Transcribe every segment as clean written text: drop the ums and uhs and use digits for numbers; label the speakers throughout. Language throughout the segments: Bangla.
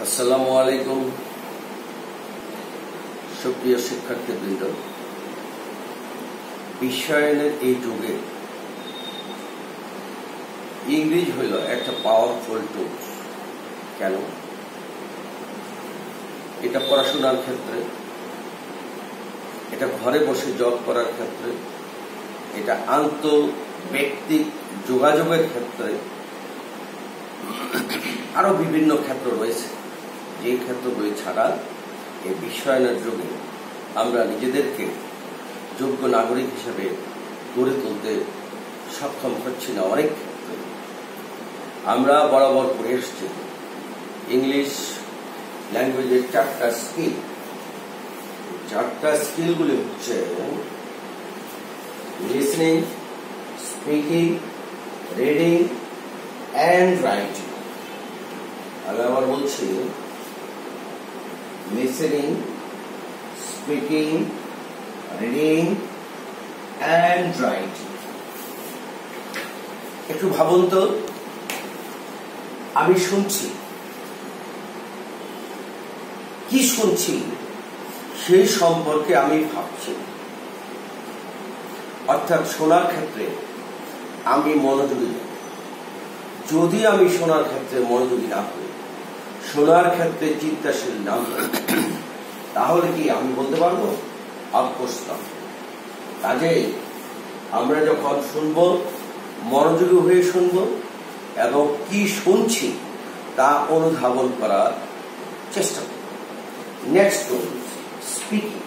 Speaker 1: আসসালামু আলাইকুম সুপ্রিয় শিক্ষার্থীবৃন্দ, বিশ্বায়নের এই যুগে ইংরেজি হইল একটা পাওয়ারফুল টুল। কেন? এটা পড়াশোনার ক্ষেত্রে, এটা ঘরে বসে জব করার ক্ষেত্রে, এটা আন্তঃব্যক্তিক যোগাযোগের ক্ষেত্রে, আরো বিভিন্ন ক্ষেত্র রয়েছে। যে ক্ষেত্রগুলি ছাড়া এই বিশ্বায়নের যুগে আমরা নিজেদেরকে যোগ্য নাগরিক হিসেবে গড়ে তুলতে সক্ষম হচ্ছি না। অনেক ক্ষেত্রে আমরা বরাবর পড়ে এসেছি ইংলিশ ল্যাঙ্গুয়েজের চারটা স্কিলগুলি হচ্ছে listening, speaking, reading and writing. আমি আবার বলছি, listening, speaking, reading and writing. একটু ভাবুন তো, আমি শুনছি, কি শুনছি সেই সম্পর্কে আমি ভাবছি। অর্থাৎ শোনার ক্ষেত্রে আমি মনোযোগী। যদি আমি শোনার ক্ষেত্রে মনোযোগী না হই, শোনার ক্ষেত্রে চিন্তাশীল না হই, তাহলে কি আমি বলতে পারবো? অফকোর্স না। কাজেই আমরা যখন শুনব, মনোযোগী হয়ে শুনব এবং কি শুনছি তা অনুধাবন করার চেষ্টা করব। Next speaking.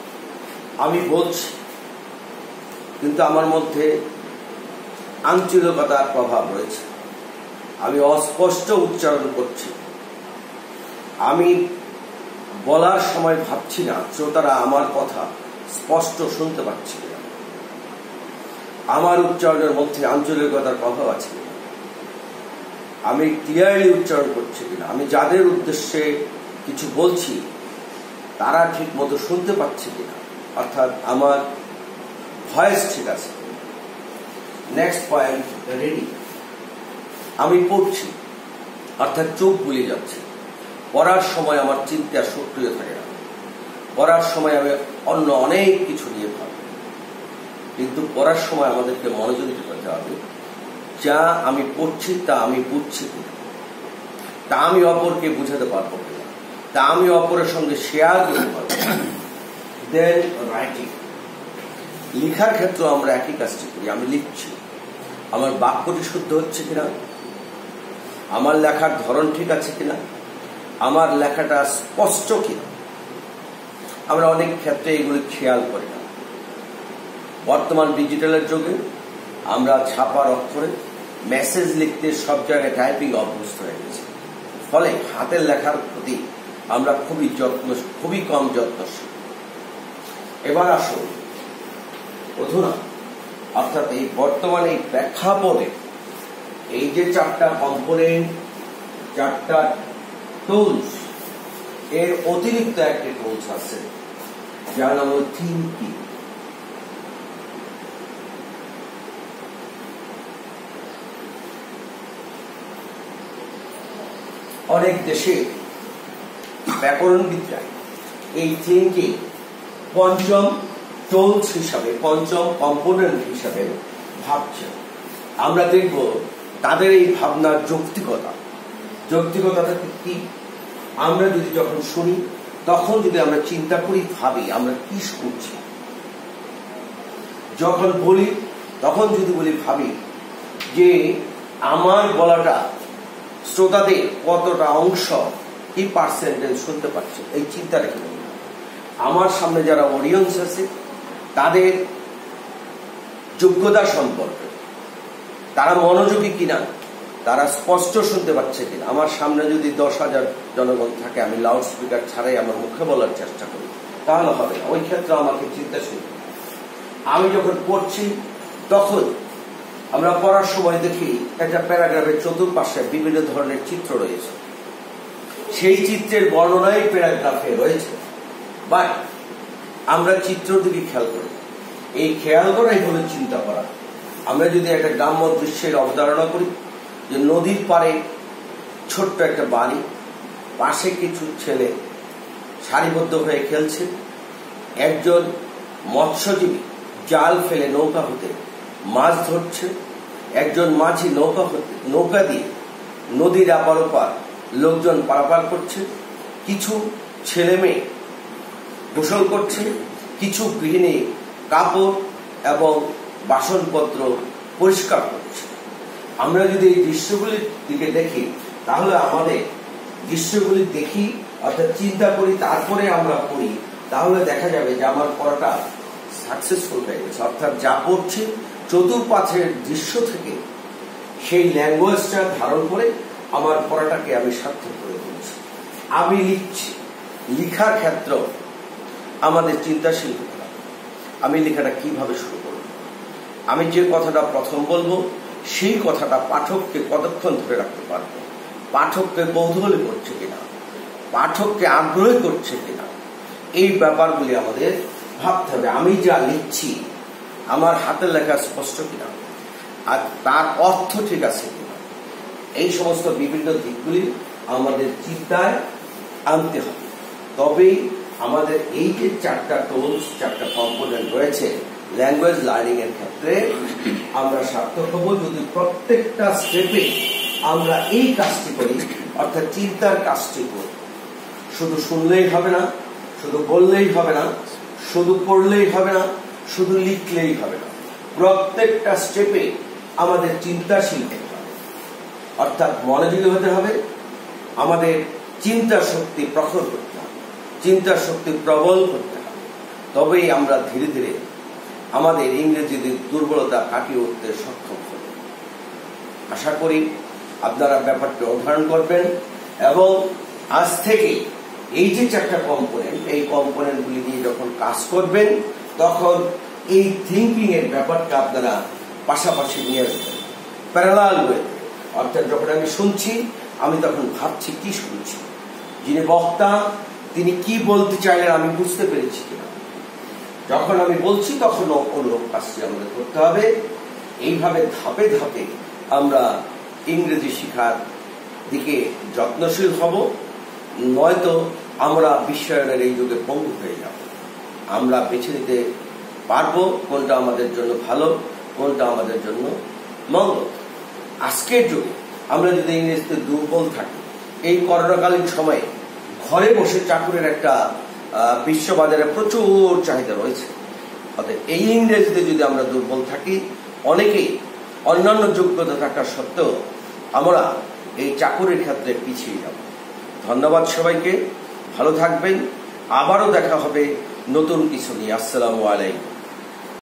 Speaker 1: আমি বলছি, কিন্তু আমার মধ্যে আঞ্চলিকতার প্রভাব রয়েছে। আমি অস্পষ্ট উচ্চারণ করছি। আমি বলার সময় ভাবছি না শ্রোতারা আমার কথা স্পষ্ট শুনতে পাচ্ছে না। আমার উচ্চারণের মধ্যে আঞ্চলিকতার প্রভাব আছে কিনা, আমি ক্লিয়ারলি উচ্চারণ করছি কিনা, আমি যাদের উদ্দেশ্যে কিছু বলছি তারা ঠিক মতো শুনতে পাচ্ছে কিনা, অর্থাৎ আমার ভয়েস ঠিক আছে। Next point, reading. আমি পড়ছি, অর্থাৎ চোখ বুলিয়ে যাচ্ছে। পড়ার সময় আমার চিন্তা সক্রিয় থাকে না। পড়ার সময় আমি অন্য অনেক কিছু নিয়ে ভাবি, কিন্তু পড়ার সময় আমাদেরকে মনোযোগী করতে হবে। যা আমি পড়ছি তা আমি বুঝছি কিনা, তা আমি অপরকে বুঝাতে পারবো কিনা, তা আমি অপরের সঙ্গে শেয়ার করতে পারবো। দেন রাইটিং। লেখার ক্ষেত্রে আমরা একই কাজটি করি। আমি লিখছি, আমার বাক্যটি শুদ্ধ হচ্ছে কিনা, আমার লেখার ধরন ঠিক আছে কিনা, আমার লেখাটা স্পষ্ট কিনা। আমরা অনেক ক্ষেত্রে এগুলি খেয়াল করি না। বর্তমান ডিজিটালের যুগে আমরা ছাপার অক্ষরে মেসেজ লিখতে সব জায়গায় টাইপিং অভ্যস্ত হয়ে গেছি। ফলে হাতের লেখার প্রতি আমরা খুবই কম যত্নশীল। এবার আসুন অধুনা, অর্থাৎ এই বর্তমানে এই প্রেক্ষাপটে এই যে চারটা কম্পোনেন্ট, চারটা টুলস, এর অতিরিক্ত একটি টুলস আছে যার নাম হল থিঙ্কিং। অনেক দেশে ব্যাকরণবিদরা এই থিঙ্কিং পঞ্চম টুলস হিসাবে, পঞ্চম কম্পোনেন্ট হিসাবে ভাবছে। আমরা দেখব তাদের এই ভাবনার যৌক্তিকতাটা কি। আমরা যদি যখন শুনি, তখন যদি আমরা চিন্তা করি, ভাবি আমরা কি শুনছি। যখন বলি, তখন যদি বলি, ভাবি যে আমার বলাটা শ্রোতাদের কতটা অংশ, কি পার্সেন্টেজ শুনতে পাচ্ছে, এই চিন্তা রেখে বলি। আমার সামনে যারা অডিয়েন্স আছে তাদের যোগ্যতা সম্পর্কে, তারা মনোযোগী কিনা, তারা স্পষ্ট শুনতে পাচ্ছে কিনা। আমার সামনে যদি 10,000 জনগণ থাকে, আমি লাউড স্পিকার ছাড়াই আমার মুখে বলার চেষ্টা করি, তাহলে হবে না। ওই ক্ষেত্রে আমাকে চিন্তাশীল। আমি যখন পড়ছি, তখন আমরা পড়ার সময় দেখি একটা প্যারাগ্রাফের চতুর্পাশে বিভিন্ন ধরনের চিত্র রয়েছে। সেই চিত্রের বর্ণনাই প্যারাগ্রাফে রয়েছে, বাট আমরা চিত্র দিকে খেয়াল করি। এই খেয়াল করাই হলো চিন্তা করা। আমরা যদি একটা গ্রাম্য দৃশ্যের অবতারণা করি, যে নদীর পাড়ে ছোট্ট একটা বাড়ি, পাশে কিছু ছেলে সারিবদ্ধ হয়ে খেলছে। একজন মৎস্যজীবী জাল ফেলে নৌকা হতে মাছ ধরছে। একজন মাঝি নৌকা দিয়ে নদীর আপার ওপার লোকজন পারাপার করছে। কিছু ছেলে মেয়ে গোসল করছে। কিছু গৃহিণী কাপড় এবং বাসনপত্র পরিষ্কার করছে। আমরা যদি এই দৃশ্যগুলির দিকে দেখি, তাহলে আমাদের দৃশ্যগুলি দেখি অর্থাৎ চিন্তা করি, তারপরে আমরা পড়ি, তাহলে দেখা যাবে যে আমার পড়াটা সাকসেসফুল হয়ে গেছে। অর্থাৎ যা পড়ছি চতুর্পাশের দৃশ্য থেকে সেই ল্যাঙ্গুয়েজটা ধারণ করে আমার পড়াটাকে আমি সার্থক করে তুলছি। আমি লিখছি, লিখার ক্ষেত্র আমাদের চিন্তাশীল হতে হবে। আমি লেখাটা কিভাবে শুরু করব? আমি যে কথাটা প্রথম বলবো সেই কথাটা পাঠককে কতক্ষণ ধরে রাখতে পারবো, পাঠককে কৌতূহলী করছে কিনা, পাঠককে আগ্রহী করছে কিনা, এই ব্যাপারগুলি আমাদের ভাবতে হবে। আমি যা লিখছি আমার হাতের লেখা স্পষ্ট কিনা, আর তার অর্থ ঠিক আছে কিনা, এই সমস্ত বিভিন্ন দিকগুলি আমাদের চিন্তায় আনতে হবে। তবেই আমাদের এই যে চারটা টুলস, চারটা কম্পোনেন্ট রয়েছে ল্যাঙ্গুয়েজ লার্নিং এর ক্ষেত্রে, আমরা সার্থক হব যদি প্রত্যেকটা স্টেপে আমরা এই কাজটি করি, অর্থাৎ চিন্তার কাজটি করি। শুধু শুনলেই হবে না, শুধু বললেই হবে না, শুধু পড়লেই হবে না, শুধু লিখলেই হবে না। প্রত্যেকটা স্টেপে আমাদের চিন্তাশীল হতে হবে, অর্থাৎ মনোযোগী হতে হবে। আমাদের চিন্তা শক্তি প্রখর করতে হবে, চিন্তা শক্তি প্রবল করতে হবে। তবেই আমরা ধীরে ধীরে আমাদের ইংরেজিতে দুর্বলতা কাটিয়ে উঠতে সক্ষম হব। আশা করি আপনারা ব্যাপারটি অধ্যয়ন করবেন এবং আজ থেকে এই যে চারটা কম্পোনেন্ট, এই কম্পোনেন্টগুলি নিয়ে যখন কাজ করবেন তখন এই থিঙ্কিং এর ব্যাপারটা আপনারা পাশাপাশি নিয়ে আসবেন প্যারালাল ওয়ে। অর্থাৎ যখন আমি শুনছি আমি তখন ভাবছি কি শুনছি, যিনি বক্তা তিনি কি বলতে চাইলেন আমি বুঝতে পেরেছি কিনা। যখন আমি বলছি তখন অনুরূপ কাজটি আমাদের করতে হবে। এইভাবে ধাপে ধাপে আমরা ইংরেজি শেখার দিকে যত্নশীল হব, নয়তো আমরা বিশ্বায়নের এই যুগে পঙ্গু হয়ে যাব। আমরা বেছে নিতে পারবো কোনটা আমাদের জন্য ভালো, কোনটা আমাদের জন্য মঙ্গল। আজকের যুগে আমরা যদি ইংরেজিতে দুর্বল থাকি, এই করোনাকালীন সময়ে ঘরে বসে চাকুরের একটা বিশ্ববাজারে প্রচুর চাহিদা রয়েছে। অতএব এই ইংরেজিতে যদি আমরা দুর্বল থাকি, অনেকেই অন্যান্য যোগ্যতা থাকা সত্ত্বেও আমরা এই চাকুরির ক্ষেত্রে পিছিয়ে যাব। ধন্যবাদ সবাইকে, ভালো থাকবেন। আবারও দেখা হবে নতুন কিছু নিয়ে। আসসালামু আলাইকুম।